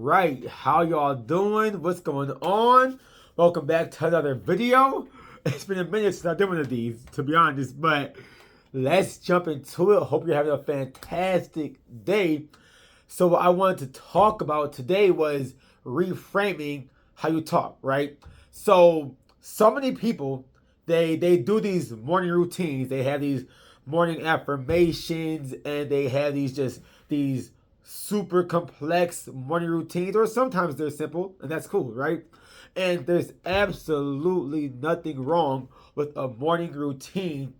right, how y'all doing? What's going on? Welcome back to another video. It's been a minute since I did one of these, to be honest, but let's jump into it. Hope you're having a fantastic day. So what I wanted to talk about today was reframing how you talk, right? So many people, they do these morning routines. They have these morning affirmations, and they have these super complex morning routines, or sometimes they're simple, and that's cool, right? And there's absolutely nothing wrong with a morning routine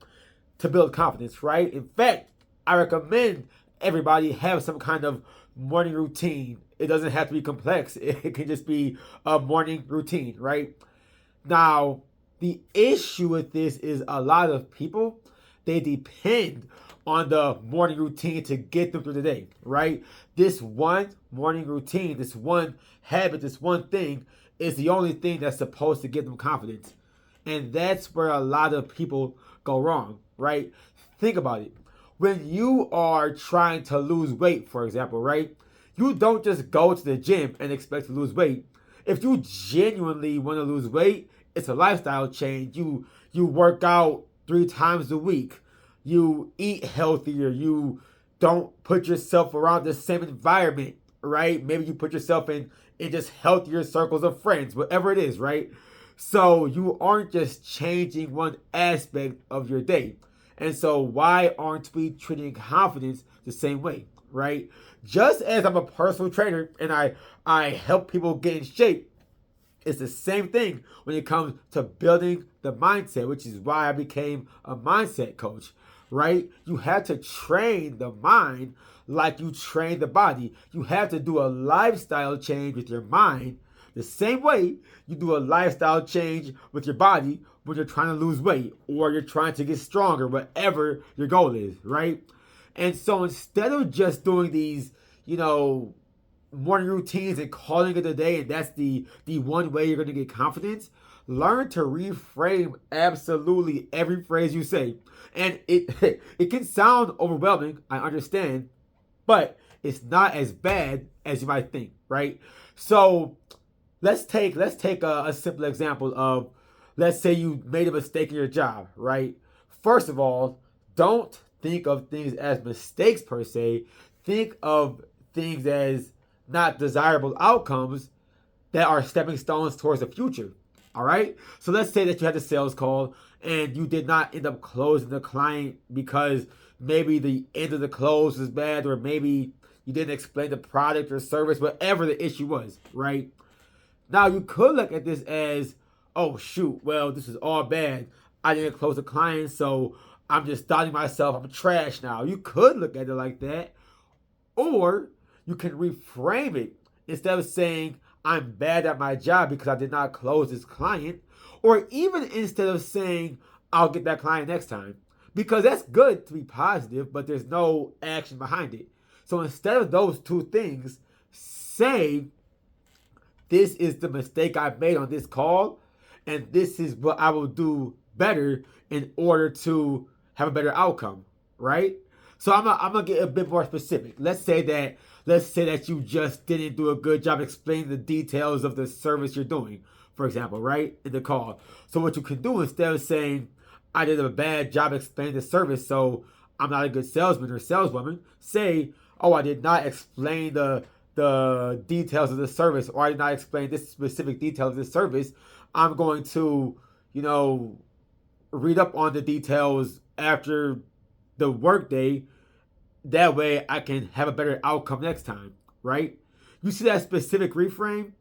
to build confidence, right? In fact, I recommend everybody have some kind of morning routine. It doesn't have to be complex. It can just be a morning routine, right? Now, the issue with this is a lot of people, they depend on the morning routine to get them through the day, right? This one morning routine, this one habit, this one thing is the only thing that's supposed to give them confidence. And that's where a lot of people go wrong, right? Think about it. When you are trying to lose weight, for example, right? You don't just go to the gym and expect to lose weight. If you genuinely want to lose weight, it's a lifestyle change. You work out 3 times a week. You eat healthier. You don't put yourself around the same environment, right? Maybe you put yourself in just healthier circles of friends, whatever it is, right? So you aren't just changing one aspect of your day. And so why aren't we treating confidence the same way, right? Just as I'm a personal trainer and I help people get in shape, it's the same thing when it comes to building the mindset, which is why I became a mindset coach, right? You have to train the mind like you train the body. You have to do a lifestyle change with your mind the same way you do a lifestyle change with your body when you're trying to lose weight or you're trying to get stronger, whatever your goal is, right? And so instead of just doing these, morning routines and calling it a day, and that's the one way you're going to get confidence, learn to reframe absolutely every phrase you say. And it it can sound overwhelming, I understand, but it's not as bad as you might think, right? So let's take a simple example of, let's say you made a mistake in your job, right? First of all, don't think of things as mistakes per se. Think of things as not desirable outcomes that are stepping stones towards the future. All right. So let's say that you had a sales call and you did not end up closing the client because maybe the end of the close was bad, or maybe you didn't explain the product or service, whatever the issue was, right? Now you could look at this as, oh shoot, well, this is all bad. I didn't close the client, so I'm just doubting myself. I'm trash now. You could look at it like that. Or you can reframe it instead of saying, I'm bad at my job because I did not close this client. Or even instead of saying, I'll get that client next time. Because that's good to be positive, but there's no action behind it. So instead of those two things, say, this is the mistake I made on this call, and this is what I will do better in order to have a better outcome, right? So I'm gonna get a bit more specific. Let's say that you just didn't do a good job explaining the details of the service you're doing, for example, right, in the call. So what you can do, instead of saying, I did a bad job explaining the service, so I'm not a good salesman or saleswoman, say, oh, I did not explain the details of the service, or I did not explain this specific detail of the service. I'm going to, read up on the details after the workday. That way I can have a better outcome next time, right? You see that specific reframe?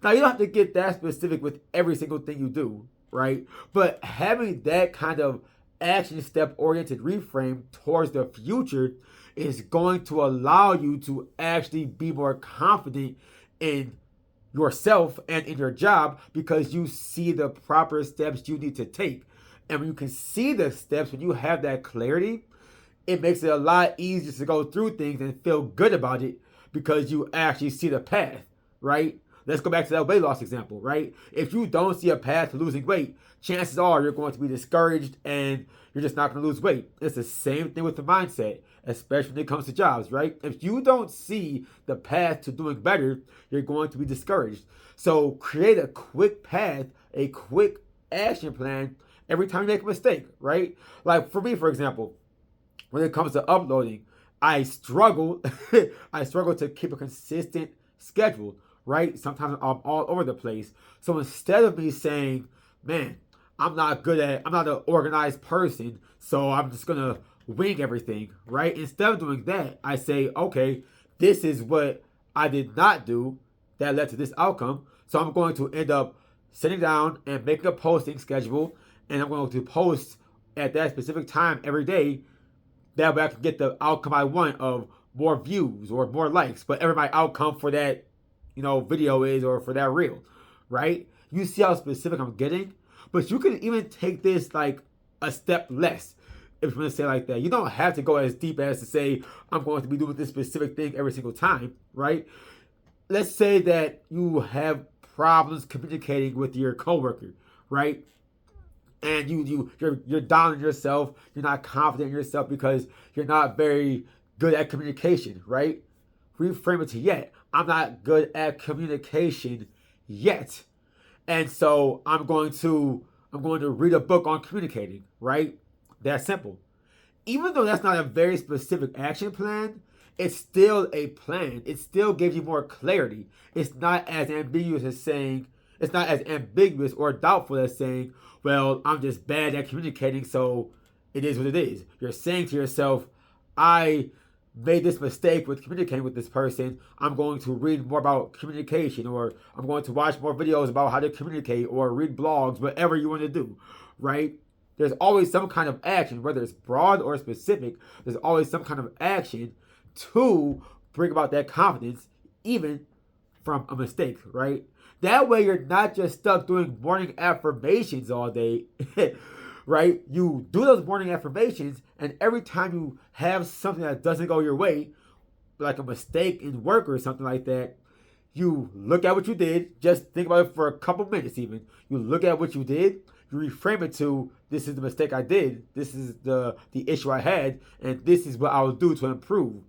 Now, you don't have to get that specific with every single thing you do, right? But having that kind of action step oriented reframe towards the future is going to allow you to actually be more confident in yourself and in your job, because you see the proper steps you need to take. And when you can see the steps, when you have that clarity, it makes it a lot easier to go through things and feel good about it because you actually see the path, right? let's go back to that weight loss example, right? If you don't see a path to losing weight, chances are you're going to be discouraged and you're just not going to lose weight. It's the same thing with the mindset, especially when it comes to jobs, right? If you don't see the path to doing better, you're going to be discouraged. So create a quick path, a quick action plan every time you make a mistake, right? Like for me, for example, when it comes to uploading, I struggle to keep a consistent schedule, right? Sometimes I'm all over the place. So instead of me saying, man, I'm not an organized person, so I'm just gonna wing everything, right? Instead of doing that, I say, okay, this is what I did not do that led to this outcome. So I'm going to end up sitting down and making a posting schedule, and I'm going to post at that specific time every day. That way I can get the outcome I want of more views or more likes, whatever my outcome for that, video is, or for that reel, right? You see how specific I'm getting? But you can even take this like a step less, if you want to say it like that. You don't have to go as deep as to say, I'm going to be doing this specific thing every single time, right? Let's say that you have problems communicating with your coworker, right? And you're down on yourself, you're not confident in yourself because you're not very good at communication, right? Reframe it to yet. I'm not good at communication yet. And so I'm going to read a book on communicating, right? That's simple. Even though that's not a very specific action plan, it's still a plan. It still gives you more clarity. It's not as ambiguous or doubtful as saying, well, I'm just bad at communicating, so it is what it is. You're saying to yourself, I made this mistake with communicating with this person. I'm going to read more about communication, or I'm going to watch more videos about how to communicate, or read blogs, whatever you want to do, right? There's always some kind of action, whether it's broad or specific. There's always some kind of action to bring about that confidence, even from a mistake, right? That way you're not just stuck doing morning affirmations all day, right? You do those morning affirmations, and every time you have something that doesn't go your way, like a mistake in work or something like that, you look at what you did. Just think about it for a couple minutes even. You look at what you did, you reframe it to, this is the mistake I did, this is the issue I had, and this is what I will do to improve.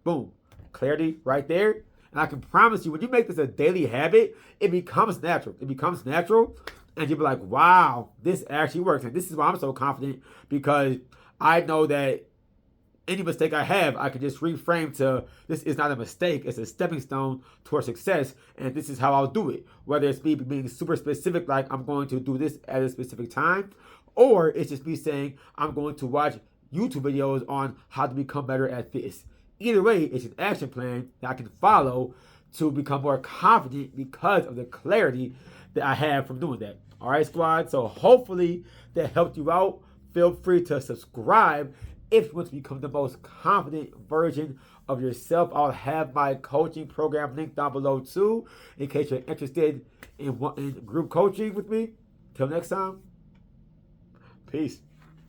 Boom. Clarity right there. And I can promise you, when you make this a daily habit, it becomes natural. It becomes natural, and you'll be like, wow, this actually works. And this is why I'm so confident, because I know that any mistake I have, I can just reframe to, this is not a mistake, it's a stepping stone towards success, and this is how I'll do it. Whether it's me being super specific, like I'm going to do this at a specific time, or it's just me saying, I'm going to watch YouTube videos on how to become better at this. Either way, it's an action plan that I can follow to become more confident because of the clarity that I have from doing that. All right, squad? So hopefully that helped you out. Feel free to subscribe if you want to become the most confident version of yourself. I'll have my coaching program linked down below too, in case you're interested in group coaching with me. Till next time, peace.